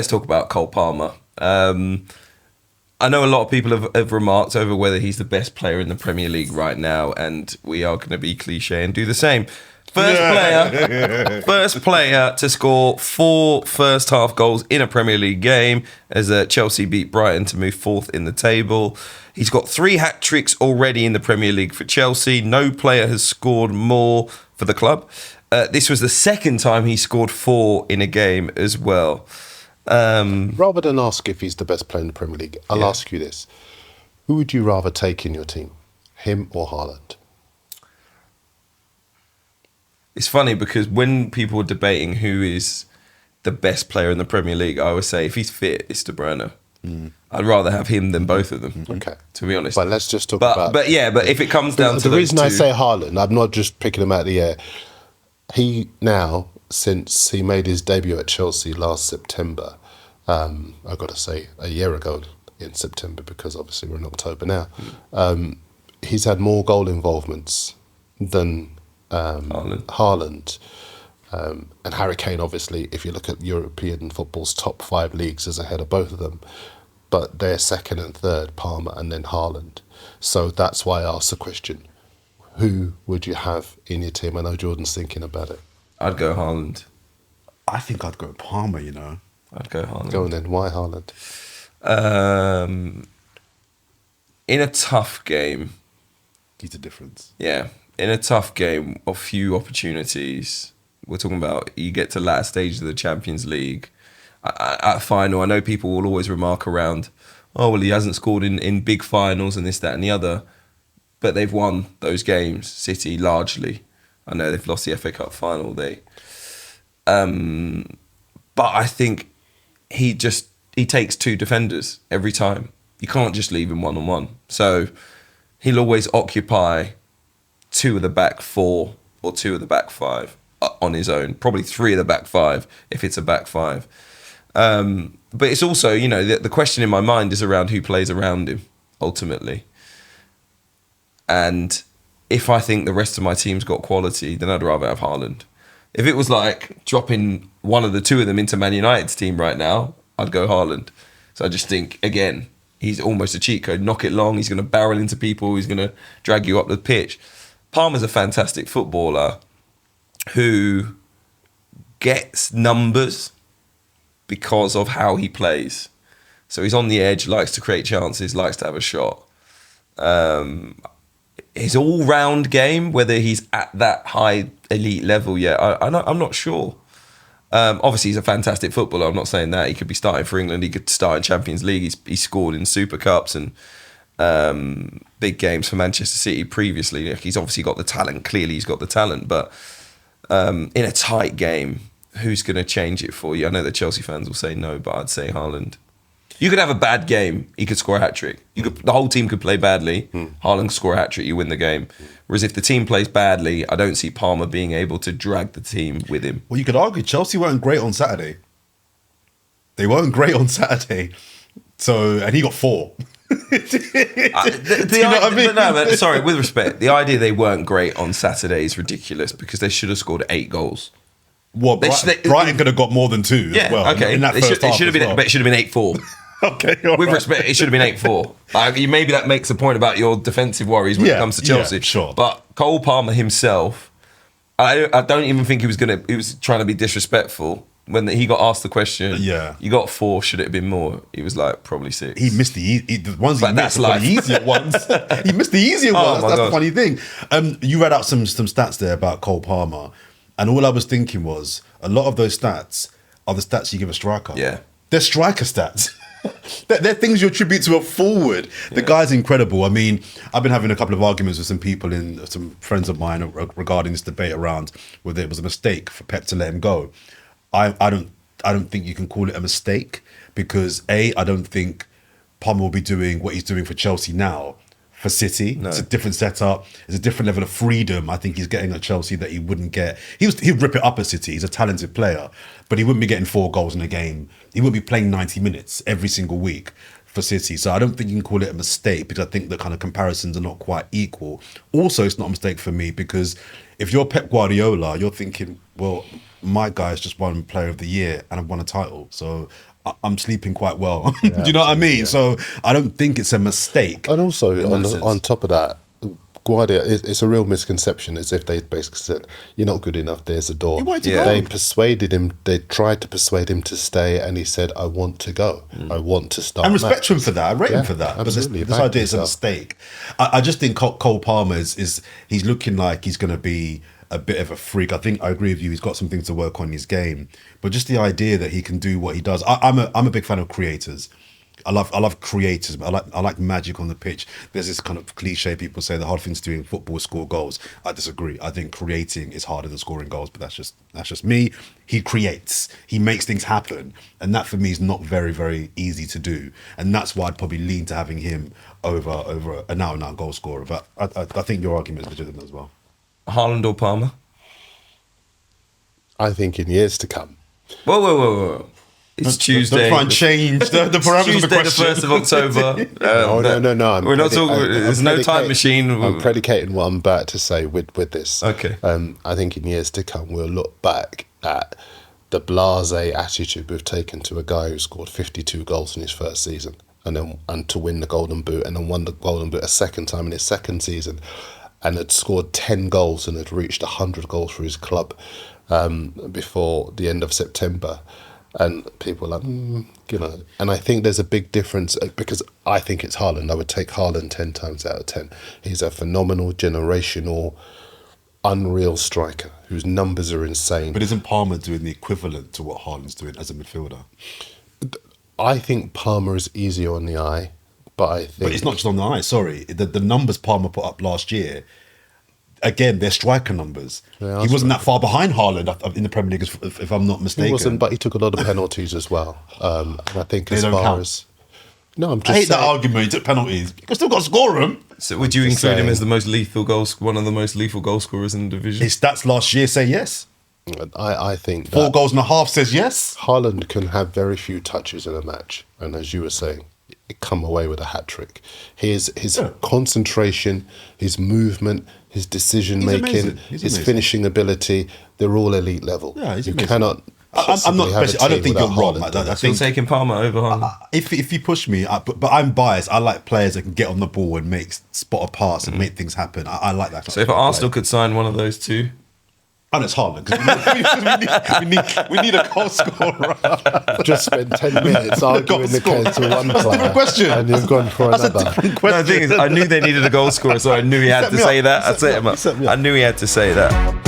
Let's talk about Cole Palmer. I know a lot of people have remarked over whether he's the best player in the Premier League right now, and we are going to be cliche and do the same. First player to score 4 first-half goals in a Premier League game as Chelsea beat Brighton to move 4th in the table. He's got 3 hat-tricks already in the Premier League for Chelsea. No player has scored more for the club. This was the second time he scored 4 in a game as well. Rather than ask if he's the best player in the Premier League, I'll ask you this. Who would you rather take in your team, him or Haaland? It's funny because when people are debating who is the best player in the Premier League, I always say if he's fit, it's De Bruyne. I'd rather have him than both of them. Okay, to be honest. But let's just talk about. But if it comes down to the reason I two, say Haaland, I'm not just picking him out of the air. He now, since he made his debut at Chelsea last September, I've got to say a year ago in September because obviously we're in October now. He's had more goal involvements than Haaland. And Harry Kane, obviously, if you look at European football's top 5 leagues, is ahead of both of them. But they're second and third, Palmer and then Haaland. So that's why I asked the question, who would you have in your team? I know Jordan's thinking about it. I'd go Haaland. I think I'd go Palmer, you know. I'd go Haaland. Go on then, why Haaland? In a tough game. He's the difference. Yeah. In a tough game, a few opportunities. We're talking about you get to latter stages of the Champions League. At final, I know people will always remark around, oh, well, he hasn't scored in big finals and this, that and the other. But they've won those games, City, largely. I know they've lost the FA Cup final. But I think he takes 2 defenders every time. You can't just leave him one-on-one. So he'll always occupy 2 of the back 4 or 2 of the back 5 on his own. Probably 3 of the back 5 if it's a back 5. But it's also, you know, the question in my mind is around who plays around him, ultimately. And if I think the rest of my team's got quality, then I'd rather have Haaland. If it was like dropping one of the 2 of them into Man United's team right now, I'd go Haaland. So I just think, again, he's almost a cheat code. Knock it long, he's going to barrel into people, he's going to drag you up the pitch. Palmer's a fantastic footballer who gets numbers because of how he plays. So he's on the edge, likes to create chances, likes to have a shot. His all-round game, whether he's at that high elite level yet, I'm not sure. Obviously, he's a fantastic footballer. I'm not saying that. He could be starting for England. He could start in Champions League. He's scored in Super Cups and big games for Manchester City previously. He's obviously got the talent. Clearly, he's got the talent. But in a tight game, who's going to change it for you? I know the Chelsea fans will say no, but I'd say Haaland. You could have a bad game, he could score a hat-trick. The whole team could play badly, Haaland could score a hat-trick, you win the game. Whereas if the team plays badly, I don't see Palmer being able to drag the team with him. Well, you could argue Chelsea weren't great on Saturday. They weren't great on Saturday. And he got 4. Do you know what I mean? No, sorry, with respect, the idea they weren't great on Saturday is ridiculous because they should have scored 8 goals. Well, Brighton could have got more than 2 as well. Okay. In that first half it should have been, but it should have been 8-4. Okay, with respect, it should have been 8-4. Maybe that makes a point about your defensive worries when it comes to Chelsea. Yeah, sure. But Cole Palmer himself, I don't even think he was trying to be disrespectful when he got asked the question. Yeah, you got 4. Should it have been more? He was like probably 6. He missed the ones. But that's life. The easier ones. He missed the easier ones. That's the funny thing. You read out some stats there about Cole Palmer, and all I was thinking was a lot of those stats are the stats you give a striker. Yeah, they're striker stats. They're things you attribute to a forward. The guy's incredible. I mean, I've been having a couple of arguments with some people, some friends of mine regarding this debate around whether it was a mistake for Pep to let him go. I don't think you can call it a mistake because I don't think Palmer will be doing what he's doing for Chelsea now for City. No. It's a different setup. It's a different level of freedom I think he's getting at Chelsea that he wouldn't get. He'd rip it up at City. He's a talented player, but he wouldn't be getting 4 goals in a game. He wouldn't be playing 90 minutes every single week for City. So I don't think you can call it a mistake because I think the kind of comparisons are not quite equal. Also, it's not a mistake for me because if you're Pep Guardiola, you're thinking, well, my guy's just won Player of the Year and I've won a title. So I'm sleeping quite well. Do you know what I mean? So I don't think it's a mistake. And also, in that sense. on top of that, Guardiola, it's a real misconception, as if they basically said, "You're not good enough. There's a door." He wanted to Yeah. go. They persuaded him. They tried to persuade him to stay, and he said, "I want to go. I want to start." And respect matches." him for that. I rate him Yeah, for that. absolutely. But this Back idea is a himself. mistake. I just think Cole Palmer is he's looking like he's going to be a bit of a freak. I think I agree with you. He's got some things to work on in his game, but just the idea that he can do what he does. I'm a big fan of creators. I love creators. I like magic on the pitch. There's this kind of cliche people say the hard thing to do in football is score goals. I disagree. I think creating is harder than scoring goals, but that's just me. He creates. He makes things happen, and that for me is not very, very easy to do. And that's why I'd probably lean to having him over an out-and-out goal scorer. But I think your argument is legitimate as well. Haaland or Palmer? I think in years to come. Whoa. It's Tuesday. Don't try and change the parameters Tuesday, of the question. the 1st of October. No. We're not talking. There's no time machine. I'm predicating what I'm about to say with this. Okay. I think in years to come, we'll look back at the blasé attitude we've taken to a guy who scored 52 goals in his first season, and to win the Golden Boot, and then won the Golden Boot a second time in his second season, and had scored 10 goals and had reached 100 goals for his club before the end of September. And people are like, and I think there's a big difference, because I think it's Haaland. I would take Haaland 10 times out of 10. He's a phenomenal, generational, unreal striker whose numbers are insane. But isn't Palmer doing the equivalent to what Haaland's doing as a midfielder? I think Palmer is easier on the eye, but I think... But it's not just on the eye, sorry. The numbers Palmer put up last year, again, they're striker numbers. Yeah, He wasn't that far behind Haaland in the Premier League, if I'm not mistaken. He wasn't, but he took a lot of penalties as well. And I think as don't far count. as... No, I'm I just hate that saying... argument. He took penalties. You still got to score them. So would you just include him saying. as the most lethal one of the most lethal goal scorers in the division? His stats last year say yes. I think 4 that goals and a half says yes. Haaland can have very few touches in a match, and as you were saying, come away with a hat-trick. His concentration, his movement, his decision-making, amazing. He's his amazing. finishing ability, they're all elite level. Yeah, he's you amazing. cannot... I'm not. have a I don't team think you're without wrong. Haaland. I Still think taking Palmer over Haaland. if you push me, but I'm biased. I like players that can get on the ball and spot a pass and make things happen. I like that. So if Arsenal could sign one of those two, and it's Haaland, because we need a goal scorer. Just spend 10 minutes arguing the case to one player, different question. and you've gone for another. no, the thing is, I knew they needed a goal scorer, so I knew he had to say that. I set him up. I knew he had to say that.